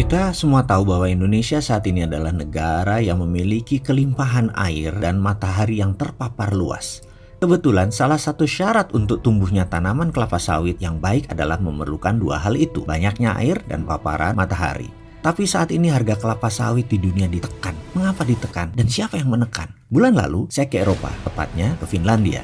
Kita semua tahu bahwa Indonesia saat ini adalah negara yang memiliki kelimpahan air dan matahari yang terpapar luas. Kebetulan salah satu syarat untuk tumbuhnya tanaman kelapa sawit yang baik adalah memerlukan dua hal itu, banyaknya air dan paparan matahari. Tapi saat ini harga kelapa sawit di dunia ditekan. Mengapa ditekan dan siapa yang menekan? Bulan lalu saya ke Eropa, tepatnya ke Finlandia.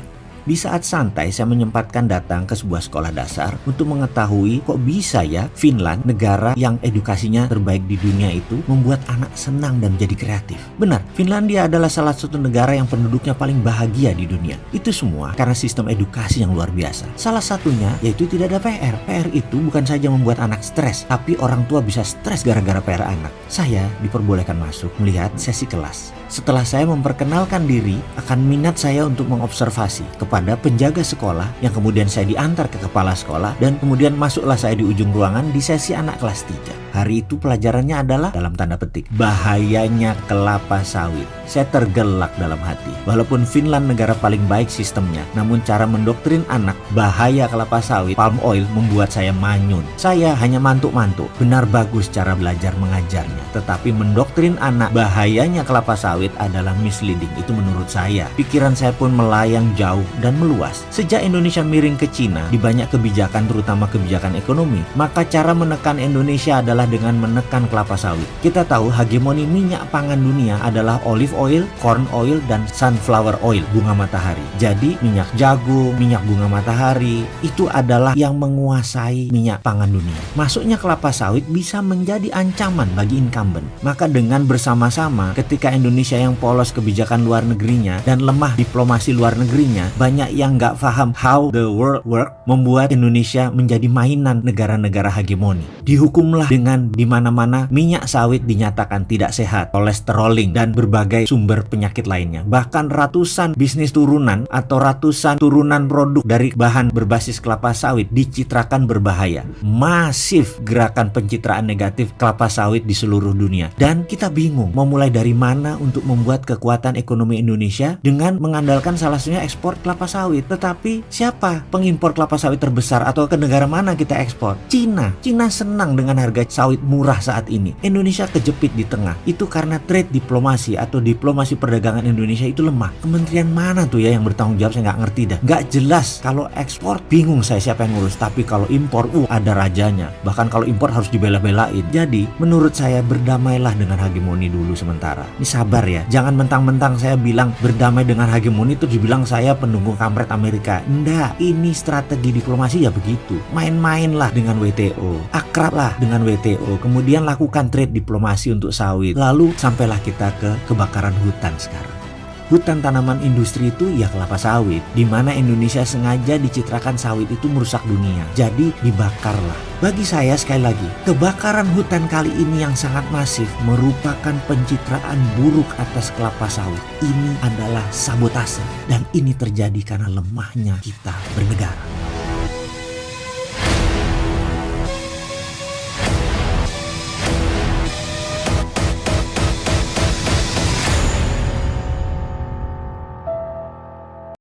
Di saat santai, saya menyempatkan datang ke sebuah sekolah dasar untuk mengetahui kok bisa ya Finland, negara yang edukasinya terbaik di dunia itu, membuat anak senang dan jadi kreatif. Benar, Finlandia adalah salah satu negara yang penduduknya paling bahagia di dunia. Itu semua karena sistem edukasi yang luar biasa. Salah satunya yaitu tidak ada PR. PR itu bukan saja membuat anak stres, tapi orang tua bisa stres gara-gara PR anak. Saya diperbolehkan masuk melihat sesi kelas. Setelah saya memperkenalkan diri, akan minat saya untuk mengobservasi kepada penjaga sekolah yang kemudian saya diantar ke kepala sekolah dan kemudian masuklah saya di ujung ruangan di sesi anak kelas 3. Hari itu pelajarannya adalah dalam tanda petik bahayanya kelapa sawit. Saya tergelak dalam hati. Walaupun Finland negara paling baik sistemnya, namun cara mendoktrin anak bahaya kelapa sawit, palm oil membuat saya manyun. Saya hanya mantuk-mantuk. Benar bagus cara belajar mengajarnya, tetapi mendoktrin anak bahayanya kelapa sawit adalah misleading. Itu menurut saya. Pikiran saya pun melayang jauh dan meluas. Sejak Indonesia miring ke Cina di banyak kebijakan, terutama kebijakan ekonomi, maka cara menekan Indonesia adalah dengan menekan kelapa sawit. Kita tahu hegemoni minyak pangan dunia adalah olive oil, corn oil, dan sunflower oil, bunga matahari. Jadi minyak jagung, minyak bunga matahari itu adalah yang menguasai minyak pangan dunia. Masuknya kelapa sawit bisa menjadi ancaman bagi incumbent. Maka dengan bersama-sama ketika Indonesia yang polos kebijakan luar negerinya dan lemah diplomasi luar negerinya, banyak yang nggak paham how the world work, membuat Indonesia menjadi mainan negara-negara hegemoni. Dihukumlah dengan di mana-mana minyak sawit dinyatakan tidak sehat, kolesteroling, dan berbagai sumber penyakit lainnya. Bahkan ratusan bisnis turunan atau ratusan turunan produk dari bahan berbasis kelapa sawit dicitrakan berbahaya. Masif gerakan pencitraan negatif kelapa sawit di seluruh dunia. Dan kita bingung mau mulai dari mana untuk membuat kekuatan ekonomi Indonesia dengan mengandalkan salah satunya ekspor kelapa sawit. Tetapi siapa pengimpor kelapa sawit terbesar atau ke negara mana kita ekspor? Cina. Cina senang dengan harga sawit murah saat ini. Indonesia kejepit di tengah. Itu karena trade diplomasi atau diplomasi perdagangan Indonesia itu lemah. Kementerian mana tuh ya yang bertanggung jawab? Saya nggak ngerti dah. Nggak jelas. Kalau ekspor bingung saya siapa yang ngurus. Tapi kalau impor, ada rajanya. Bahkan kalau impor harus dibela-belain. Jadi menurut saya berdamailah dengan hegemoni dulu sementara. Ini sabar ya. Jangan mentang-mentang saya bilang berdamai dengan hegemoni itu dibilang saya pendukung kampret Amerika. Nggak. Ini strategi diplomasi ya begitu. Main-mainlah dengan WTO. Akrablah dengan WTO. Kemudian lakukan trade diplomasi untuk sawit. Lalu sampailah kita ke kebakaran hutan sekarang. Hutan tanaman industri itu ya kelapa sawit, di mana Indonesia sengaja dicitrakan sawit itu merusak dunia. Jadi dibakarlah. Bagi saya sekali lagi, kebakaran hutan kali ini yang sangat masif merupakan pencitraan buruk atas kelapa sawit. Ini adalah sabotase dan ini terjadi karena lemahnya kita bernegara.